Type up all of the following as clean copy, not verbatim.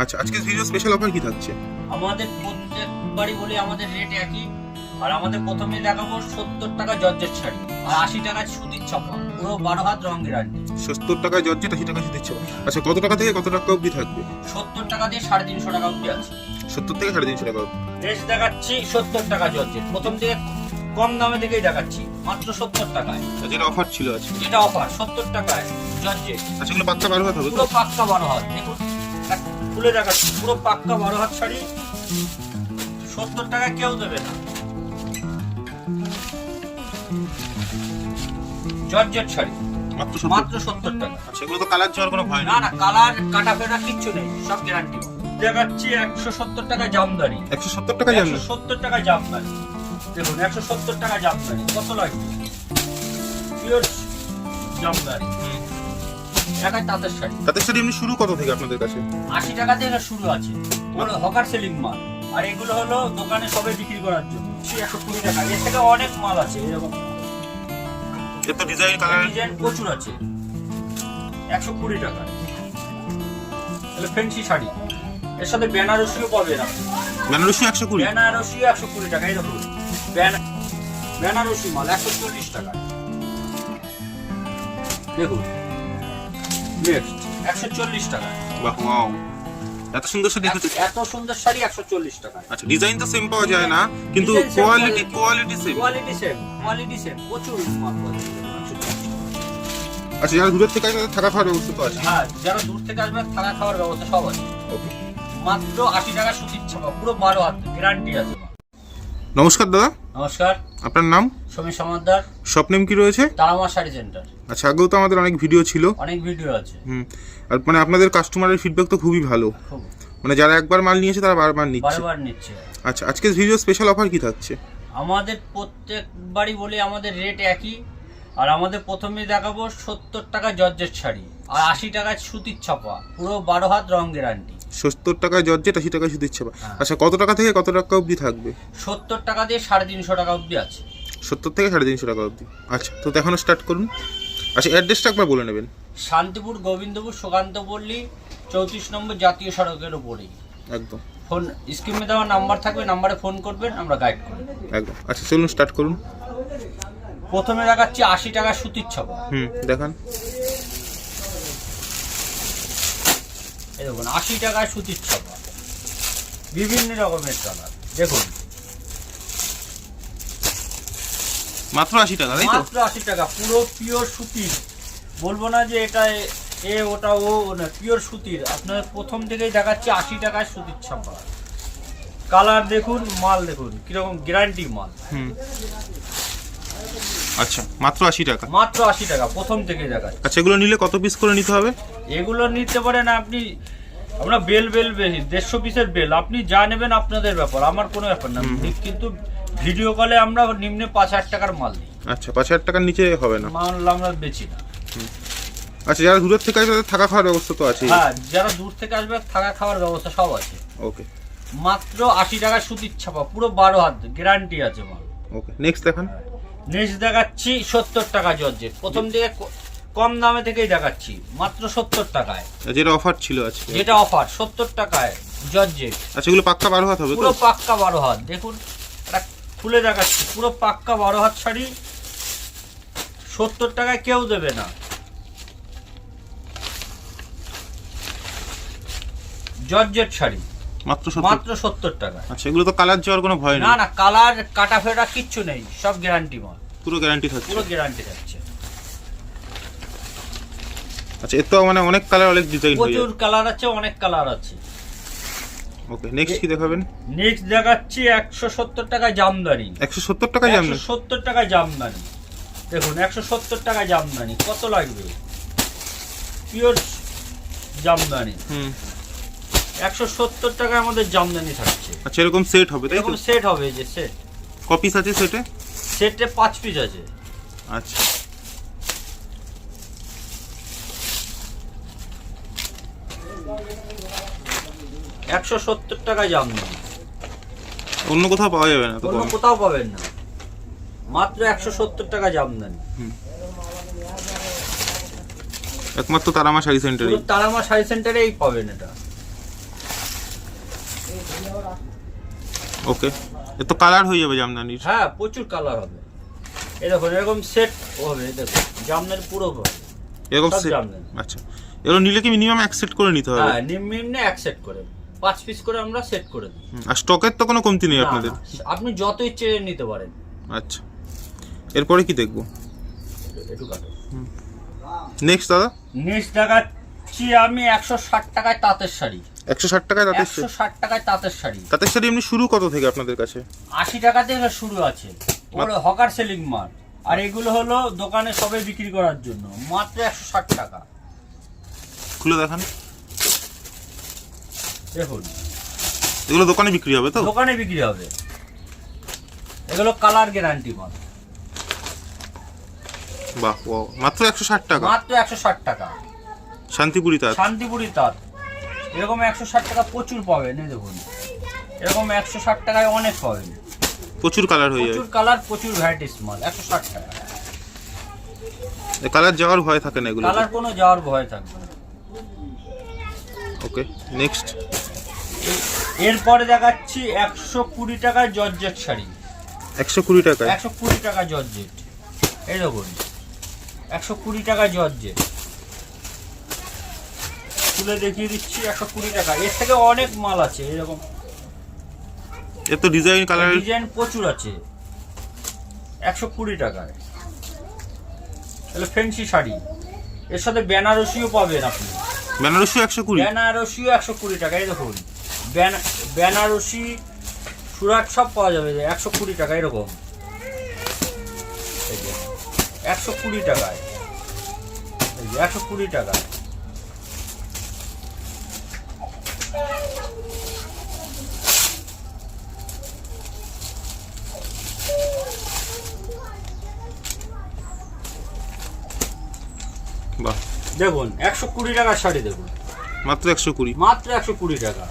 আচ্ছা, আজকের video special offer কি থাকছে? আমাদের প্রত্যেকবারই বলি আমাদের রেট একই। আর আমাদের প্রথমে দেখাবো 70 টাকা জর্জেট শাড়ি আর 80 টাকা সুতির ছাপা, পুরো 12 হাত রং গ্যারান্টি। 70 টাকায় জর্জেট, 80 টাকা দিচ্ছে। আচ্ছা, কত টাকা থেকে কত টাকা অবধি থাকবে? 70 টাকা দিয়ে 350 টাকা অবধি আছে। 70 থেকে 350 টাকা অবধি। রেট দেখাচ্ছি 70 টাকা জর্জেট, প্রথম থেকে কম দামে থেকেই দেখাচ্ছি, মাত্র 70 টাকায়। যেটা অফার ছিল আজকে, যেটা অফার 70 টাকায় জর্জেট। আচ্ছা, এগুলো পাক্কা 12 হাত হবে তো? পুরো পাক্কা 12 হাত। দেখুন খুলে দেখাচ্ছি, পুরো পাক্কা 12 হাত শাড়ি, 70 টাকা কেউ দেবে না। জর্জেট শাড়ি মাত্র 70 টাকা। আচ্ছা, এগুলো তো কালার যাওয়ার কোনো ভয় না নেই? না, কালার কাটা ফেরা কিচ্ছু নেই, সব গ্যারান্টি। দেখাচ্ছি 170 টাকা জামদানি। 170 টাকা জানবেন? 170 টাকা জামদানি। দেখুন 170 টাকা জামদানি কত লাগবে? পিওর জামদানি। একাই তাঁতের শাড়ি। তাঁতের শাড়ি এমনি শুরু কত থেকে আপনাদের কাছে? 80 টাকা থেকে শুরু আছে, হলো হকার সেলিং মাল। আর এগুলো হলো দোকানে সবাই বিক্রি করার জন্য। 120 টাকা। এর থেকে অনেক মাল আছে এরকম। এত ডিজাইন কালার ডিজাইন প্রচুর আছে। 120 টাকা। তাহলে ফ্যান্সি শাড়ি, এর সাথে বেনারসিও পাবেন আপনি। বেনারসি 120? বেনারসি 120 টাকা। এই দেখুন বেনারসি মাল 140 টাকা। দেখুন নেক্সট 140 টাকা। বাহ, ওয়াও, এত সুন্দর শাড়ি দেখেছি। এত সুন্দর শাড়ি 140 টাকা। আচ্ছা, ডিজাইন তো সেম পাওয়া যায় না, কিন্তু Design same কোয়ালিটি পাওয়া কোয়ালিটি সেম। কোয়ালিটি সেম, প্রচুর মাল পাওয়া যায়। 140 টাকা। আচ্ছা, যারা দূরের থেকে আসবে তাদের থাকা খাওয়ার ব্যবস্থা তো আছে? হ্যাঁ, যারা দূর থেকে আসবে থাকা খাওয়ার ব্যবস্থা সব আছে। ওকে। মাত্র 80 টাকা সুতির ছাপা, পুরো 12 হাত গ্যারান্টি আছে। নমস্কার দাদা, নমস্কার, আপনার নাম? সমীর সমাদ্দার, শপ নেম কি রয়েছে? তারামা শাড়ি সেন্টার। আচ্ছা, আগেও তো আমাদের অনেক ভিডিও ছিল। অনেক ভিডিও আছে। আর মানে আপনাদের কাস্টমারের ফিডব্যাক তো খুবই ভালো, খুব মানে যারা একবার মাল নিয়েছে তারা বারবার নিচ্ছে। বারবার নিচ্ছে। আচ্ছা, আজকের ভিডিও স্পেশাল অফার কি থাকছে? আমাদের প্রত্যেকবারই বলি আমাদের রেট একই। আর আমাদের প্রথমে দেখাবো 70 টাকা জর্জেট শাড়ি আর 80 টাকা সুতির ছাপা, পুরো 12 হাত রং গ্যারান্টি। 70 টাকায় জর্জেট, 80 টাকায় শুধু ইচ্ছে। আচ্ছা, কত টাকা থেকে কত টাকা অবধি থাকবে? 70 টাকা দিয়ে 350 টাকা অবধি আছে। 70 থেকে 350 টাকা অবধি। আচ্ছা, তো এখনো স্টার্ট করুন। আচ্ছা, অ্যাড্রেসটা একবার বলে নেবেন। শান্তিপুর গোবিন্দপুর সুকান্ত পল্লী 34 নম্বর জাতীয় সড়কের উপরেই। একদম। ফোন স্ক্রিনে দেওয়া নাম্বার থাকবে, নাম্বারে ফোন করবেন, আমরা গাইড করব। একদম। আচ্ছা, চলুন স্টার্ট করুন। প্রথমে দেখাচ্ছি 80 টাকা সুতির ছাপা। দেখান। এই দেখুন 80 টাকায় সুতির ছাপা, বিভিন্ন রকমের কালার। দেখুন মাত্র 80 টাকা, তাই তো? মাত্র 80 টাকা, পুরো পিওর সুতির। বলবো না যে এটা ওটা ও না, পিওর সুতির। আপনার প্রথম থেকেই দেখাচ্ছি 80 টাকায় সুতির ছাপা। কালার দেখুন, মাল দেখুন কিরকম গ্যারান্টি মাল। আচ্ছা, মাত্র 80 টাকা। মাত্র 80 টাকা প্রথম থেকেই দেখাচ্ছি। আচ্ছা, এগুলো নিলে কত পিস করে নিতে হবে? এগুলো নিতে পারেন আপনি, আমরা বেল বেশি 150 পিসের বেল, আপনি যা নেবেন আপনাদের ব্যাপার, আমার কোনো ব্যাপার না। কিন্তু ভিডিও কলে আমরা নিম্নে 5,000 টাকার মাল দিই। আচ্ছা, 5,000 টাকার নিচে হবে না? মাল আমরা বেচি না। আচ্ছা, যারা দূরের থেকে আসবে তাদের থাকা খাওয়ার ব্যবস্থা তো আছে? হ্যাঁ, যারা দূর থেকে আসবে থাকা খাওয়ার ব্যবস্থা সব আছে। ওকে। মাত্র 80 টাকা সুতির ছাপা, পুরো 12 হাত গ্যারান্টি আছে মাল। ওকে, নেক্সট দেখান। নেক্সট দেখাচ্ছি 70 টাকা জর্জেট, প্রথম দিকে কম দামে থেকেই দেখাচ্ছি, মাত্র 70 টাকায়। যেটা অফার ছিল আজকে, যেটা অফার 70 টাকায় জর্জেট। আচ্ছা, এগুলো পাক্কা 12 হাত হবে তো? পুরো পাক্কা 12 হাত। দেখুন এটা খুলে দেখাচ্ছি, পুরো পাক্কা 12 হাত শাড়ি, 70 টাকায় কেউ দেবে না। জর্জেট শাড়ি মাত্র 70 টাকা। আচ্ছা, এগুলো তো কালার যাওয়ার কোনো ভয় নেই? না না, কালার কাটা ফেরা কিচ্ছু নেই, সব গ্যারান্টি মাল। পুরো গ্যারান্টি থাকছে? পুরো গ্যারান্টি থাকছে। আচ্ছা, এর তো মানে অনেক কালার, অনেক ডিজাইন হয়ে প্রচুর যায়। কালার আছে, অনেক কালার আছে। ওকে, নেক্সট কি দেখাবেন? নেক্সট দেখাচ্ছি 170 টাকা জামদানি। 170 টাকা জামদানি? 170 টাকা জামদানি। দেখুন 170 টাকা জামদানি কত লাগবে? পিওর জামদানি। 170 টাকা আমাদের জামদানি থাকছে। আচ্ছা, এরকম সেট হবে তাই তো? এরকম সেট হবে, যে সেট। কপিস আছে সেটে? সেটে 5 পিস আছে। আচ্ছা, $170 টাকা জামদানি। অন্য কোথাও পাওয়া যাবে না তো? অন্য কোথাও পাবেন না, মাত্র 170 টাকা জামদানি। একমাত্র তারামা শাড়ি সেন্টারে? তারামা শাড়ি সেন্টারেই পাবেন এটা। ওকে, এ তো কালার হয়ে যাবে জামদানির। হ্যাঁ, প্রচুর কালার হবে। এই দেখুন এরকম সেট হবে, দেখুন জামদানি পুরো হবে এরকম সব সেট। জামদানি। আচ্ছা, এগুলো নিলে কি মিনিমাম এক সেট করে নিতে হবে? হ্যাঁ, নিম্নে এক সেট করে 5 পিস করে আমরা সেট করে দিই। আর স্টকের তো কোনো কমতি নেই না, আপনাদের? না, আপনি যত ইচ্ছে নিতে পারেন। আচ্ছা, এরপরে কি দেখবো? একটু কাটো। নেক্সট দাদা, নেক্সট দেখাচ্ছি আমি 160 টাকায় তাঁতের শাড়ি। 160 টাকায় তাঁতের শাড়ি। 160 টাকায় তাঁতের শাড়ি। তাঁতের শাড়ি এমনি শুরু কত থেকে আপনাদের কাছে? 80 টাকা থেকে শুরু আছে, ওর হকার সেলিং মাল। আর এগুলো হলো দোকানে সবে বিক্রি করার জন্য, মাত্র 160 টাকা। খুলে দেখান। দেখুন এগুলো দোকানে বিক্রি হবে তো? দোকানে বিক্রি হবে। এগুলো কালার গ্যারান্টি মাল। বাহ, ও মাত্র 160 টাকা। মাত্র 160 টাকা। শান্তিপুরি তাঁত। শান্তিপুরি তাঁত এরকম 160 টাকা প্রচুর পাবেন। এই দেখুন এরকম 160 টাকায় অনেক পাবেন। প্রচুর কালার হয়ে যাবে। প্রচুর কালার, প্রচুর ভ্যারাইটিস মাল 160 টাকা। কালার যাওয়ার ভয় থাকে না এগুলো? কালার কোনো যাওয়ার ভয় থাকবে না। ওকে, নেক্সট। এরপরে দেখাচ্ছি 120 টাকায় জর্জেট শাড়ি। 120 টাকায়? 120 টাকা জর্জেট। এই দেখুন 120 টাকা জর্জেট। তুলে দেখিয়ে দিচ্ছি 120 টাকা। এর থেকে অনেক মাল আছে এরকম। এর তো ডিজাইন কালার ডিজাইন প্রচুর আছে। 120 টাকায় তাহলে ফ্যান্সি শাড়ি। এর সাথে বেনারসিও পাবেন আপনি। বেনারসি 120? বেনারসিও 120 টাকা। এই দেখুন বেনারসি, সুরাট সব পাওয়া যাবে 120 টাকা। এরকম 120 টাকায়, 120 টাকায়। বাহ, দেখুন 120 টাকার শাড়ি। দেখুন মাত্র 120? মাত্র 120 টাকা।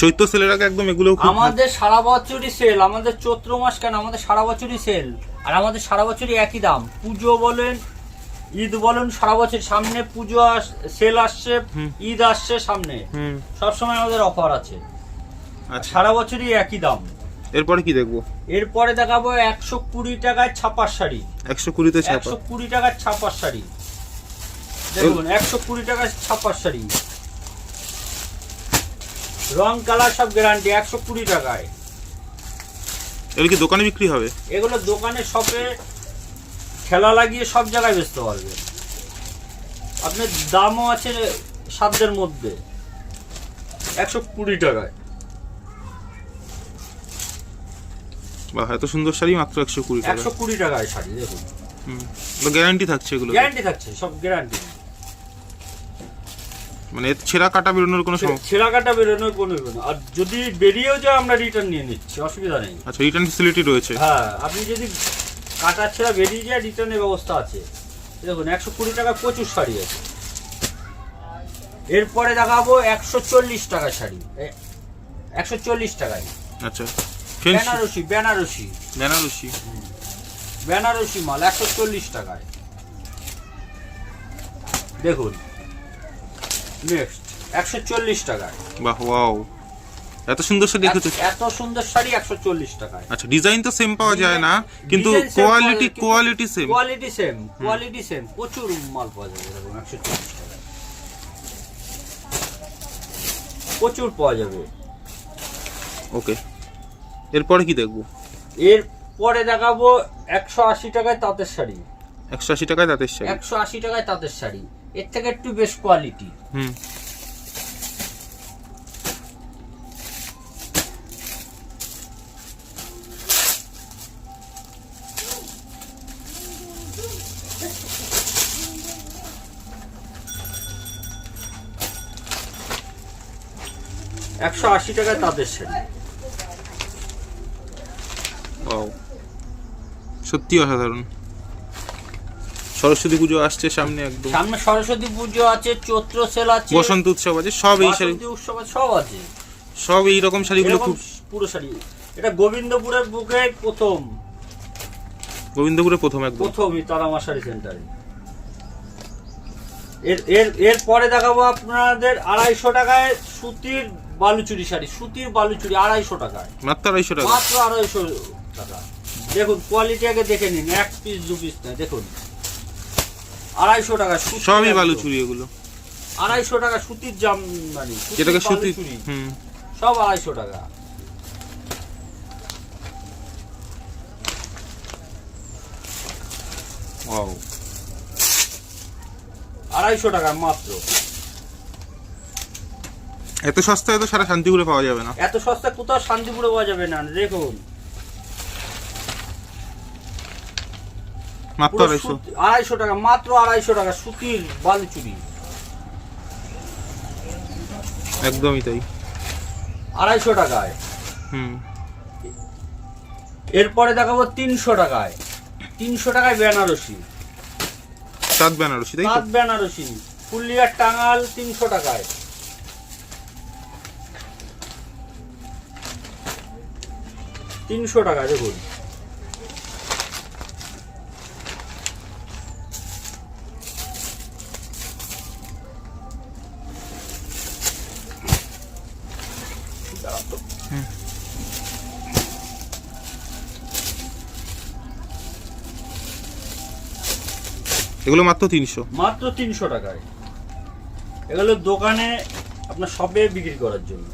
চৈত্র সেলের আগে একদম এগুলো আমাদের সারা বছরই সেল। আমাদের চৈত্র মাস কেন, আমাদের সারা বছরই সেল। আর আমাদের সারা বছরই একই দাম। পুজো বলেন, ঈদ বলেন, সারা বছর সামনে পুজো সেল আসছে, ঈদ আসছে সামনে, সব সময় আমাদের অফার আছে। সারা বছরই একই দাম। এরপরে কি দেখবো? এরপরে দেখাবো 120 টাকায় ছাপার শাড়ি। 120 তে ছাপা? 120 টাকার ছাপার শাড়ি। দেখুন 120 টাকার ছাপার শাড়ি, রং কালার সব গ্যারান্টি। 120 টাকায়। এগুলো কি দোকানে বিক্রি হবে? এগুলো দোকানে শপে ঠেলা লাগিয়ে সব জায়গায় বেচতে পারবে। আপনার দামও আছে সাধ্যের মধ্যে। 120 টাকায়। বাহ, এত সুন্দর শাড়ি মাত্র 120 টাকা। 120 টাকায় শাড়ি। দেখুন গ্যারান্টি থাকছে এগুলো? গ্যারান্টি থাকছে, সব গ্যারান্টি। মানে ছেঁড়া কাটা বেরোনোর কোনো সমস্যা? ছেঁড়া কাটা বেরোনোর কোনো না। আর যদি বেরিয়েও যায় আমরা রিটার্ন নিয়ে নিচ্ছি, অসুবিধা নেই। আচ্ছা, রিটার্ন ফ্যাসিলিটি রয়েছে? হ্যাঁ, আপনি যদি কাটা ছেঁড়া বেরিয়ে যায় রিটার্নের ব্যবস্থা আছে। দেখুন 120 টাকা প্রচুর শাড়ি আছে। এরপরে দেখাবো 140 টাকা শাড়ি। 140 টাকায়। আচ্ছা, বেনারসি, বেনারসি, বেনারসি, বেনারসি মাল 140 টাকায়। দেখুন নেক্সট 140 টাকায়। বাহ, ওয়াও, এত সুন্দর শাড়ি দেখেছো? এত সুন্দর শাড়ি 140 টাকায়। আচ্ছা, ডিজাইন তো সেম পাওয়া যায় না, কিন্তু কোয়ালিটি সেম। কোয়ালিটি সেম প্রচুর মাল পাওয়া যাবে। এরকম 140 টাকায় প্রচুর পাওয়া যাবে। ওকে, এরপরে কি দেখবো? এরপরে দেখাবো 180 টাকায় তাঁতের শাড়ি। 180 টাকায় তাঁতের শাড়ি? 180 টাকায় তাঁতের শাড়ি। এর থেকে একটু বেশ কোয়ালিটি। হুম, একশো 180 টাকায় তাঁতের শাড়ি। ওয়াও, সত্যি অসাধারণ। সরস্বতী পুজো আসছে সামনে, একদম সামনে সরস্বতী পুজো আছে, চৈত্র সেল আছে, বসন্ত উৎসব আছে, সব এই শাড়ি, বসন্ত উৎসব আছে, সব আছে। সব এই রকম শাড়িগুলো খুব। পুরো শাড়ি এটা গোবিন্দপুরের বুকে প্রথম। গোবিন্দপুরে প্রথম, একদম প্রথমই তারামা শাড়ি সেন্টারে। এর পরে দেখাবো আপনাদের 250 টাকায় সুতির বালুচুরি শাড়ি, সুতির বালুচুরি 250 টাকায়, মাত্র 250 টাকা। মাত্র 250 টাকা। দেখুন কোয়ালিটি আগে দেখে নিন, এক পিস দু পিস না, দেখুন 250 টাকা সবই বালুচুরি এগুলো। 250 টাকা সুতির জামদানি, যেটাকে সুতি, বালুচুরি, সব 250 টাকা। ওয়াও, 250 টাকা মাত্র। এত সস্তায় তো সারা শান্তিপুরে পাওয়া যাবে না। এত সস্তা কোথাও শান্তিপুরে পাওয়া যাবে না। দেখুন মাত্র 250 টাকা, মাত্র 250 টাকা সুতির বালুচুরি, একদমই তাই, 250 টাকায়। এরপরে দেখাবো 300 টাকায়, 300 টাকায় বেনারসি, তাঁত বেনারসি, তাই তো? তাঁত বেনারসি ফুলিয়ার টাঙ্গাল 300 টাকায়। 300 টাকা দেখুন। এগুলো মাত্র 300, মাত্র 300 টাকায়। এগুলো দোকানে আপনার শপে বিক্রি করার জন্য।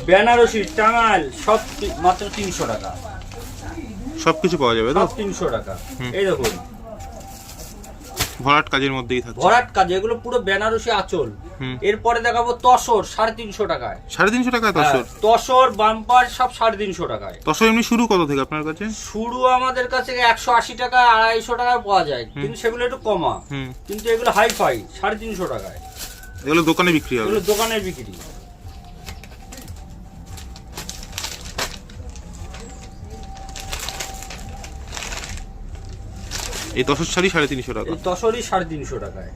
বেনারসি টাঙ্গাইল সব মাত্র 300 টাকা, সবকিছু পাওয়া যাবে তো? সব 300 টাকা। এই দেখুন ভরাট কাজের মধ্যেই থাকছে, ভরাট কাজ, এগুলো পুরো বেনারসি আঁচল। এরপরে দেখাবো তসর 350 টাকায়, 350 টাকায় তসর। তসর বাম্পার সব 350 টাকায়। তসর এমনি শুরু কত থেকে আপনার কাছে? শুরু আমাদের কাছে 180 টাকা 250 টাকায় পাওয়া যায়, কিন্তু সেগুলো একটু কমা, কিন্তু এগুলো হাই ফাই 350 টাকায়। এগুলো দোকানে বিক্রি হবে? এগুলো দোকানে বিক্রি। এই তসর শাড়ি 350 টাকা, এই তসরই 350 টাকায়।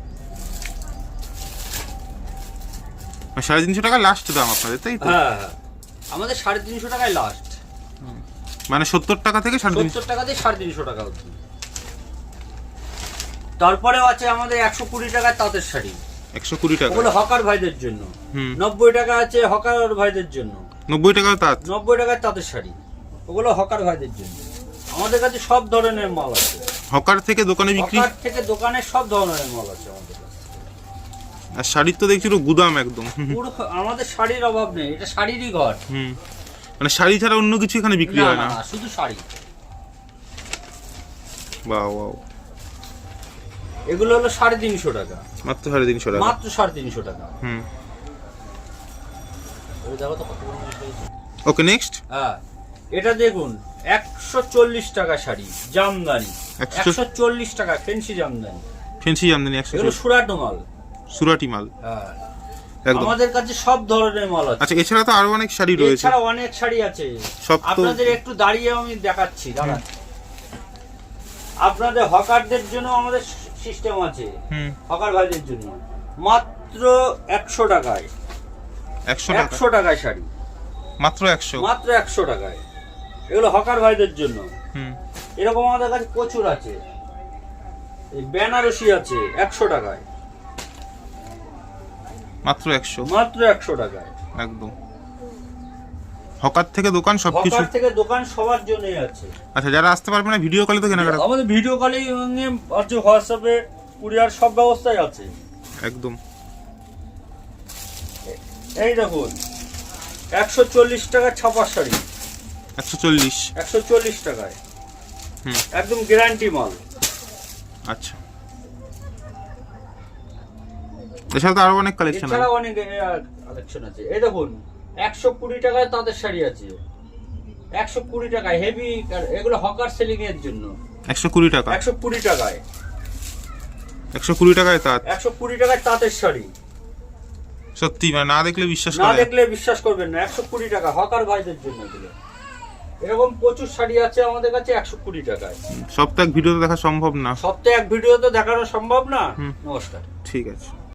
350 টাকা লাস্ট দাম আপনাদের, তাই তো? হ্যাঁ, আমাদের 350 টাকায় লাস্ট, মানে 70 টাকা থেকে 70 টাকা দিয়ে 350 টাকা অবধি। তারপরেও আছে আমাদের 120 টাকায় তাঁতের শাড়ি, 120 টাকা, ওগুলো হকার ভাইদের জন্য। 90 টাকা আছে হকার ভাইদের জন্য, 90 টাকা তাঁত, 90 টাকায় তাঁতের শাড়ি, ওগুলো হকার ভাইদের জন্য। আমাদের কাছে সব ধরনের মাল আছে, হকার থেকে দোকানে বিক্রি, হকার থেকে দোকানে সব ধরনের মাল আছে আমাদের কাছে। আর শাড়ির তো দেখছি গুদাম একদম। পুরো আমাদের শাড়ির অভাব নেই, এটা শাড়িরই ঘর। মানে শাড়ি ছাড়া অন্য কিছু এখানে বিক্রি হয় না? শুধু শাড়ি। বাহ বাহ, এগুলো হলো 350 টাকা, মাত্র 350 টাকা, মাত্র 350 টাকা। Okay next. হ্যাঁ, এটা দেখুন 140 টাকা শাড়ি জামদানি, 140 টাকা ফেন্সি জামদানি, ফেন্সি জামদানি 140। এগুলো সুরাট মাল, সুরাটি মাল। হ্যাঁ, একদম। আমাদের কাছে সব ধরনের মাল আছে। আচ্ছা, এছাড়া তো আরো অনেক শাড়ি রয়েছে। এছাড়া অনেক শাড়ি আছে, সব তো আপনাদের একটু দাঁড়িয়ে আমি দেখাচ্ছি। দাঁড়ান, আপনাদের হকারদের জন্য আমাদের সিস্টেম আছে, হকার ভাইদের জন্য মাত্র 100 টাকায়, 100 টাকায় শাড়ি, মাত্র 100, মাত্র 100 টাকায়। এগুলো হকার ভাইদের জন্য। এরকম আমাদের কাছে প্রচুর আছে। এই বেনারসি আছে 100 টাকায়, মাত্র 100, মাত্র 100 টাকায়। একদম হকার থেকে দোকান সবকিছু, হকার থেকে দোকান সবার জন্যই আছে। আচ্ছা, যারা আসতে পারবে না ভিডিও কলে তো কেনাকাটা? আমাদের ভিডিও কলিং আছে, হোয়াটসঅ্যাপে কুরিয়ার সব ব্যবস্থাই আছে একদম। এই দেখুন 140 টাকা ছাপার শাড়ি, 140, 140 টাকায়, একদম গ্যারান্টি মাল। আচ্ছা, এছাড়া তো আরো অনেক কালেকশন আছে। এছাড়া অনেক কালেকশন আছে। এই দেখুন 120 টাকায় তাদের শাড়ি আছে, 120 টাকায় হেভি, এগুলো হকার সেলিং এর জন্য। 120 টাকা, 120 টাকায়, 120 টাকায় তাঁত, 120 টাকায় তাঁতের শাড়ি। সত্যি মানে না দেখলে বিশ্বাস না করা যায় দেখলে বিশ্বাস করবেন না, 120 টাকা হকার ভাইদের জন্য এগুলো। এরকম প্রচুর শাড়ি আছে আমাদের কাছে 120 টাকায়। সব তো এক ভিডিওতে দেখা সম্ভব না, সপ্তাহে এক ভিডিওতে দেখানো সম্ভব না। নমস্কার। ঠিক আছে।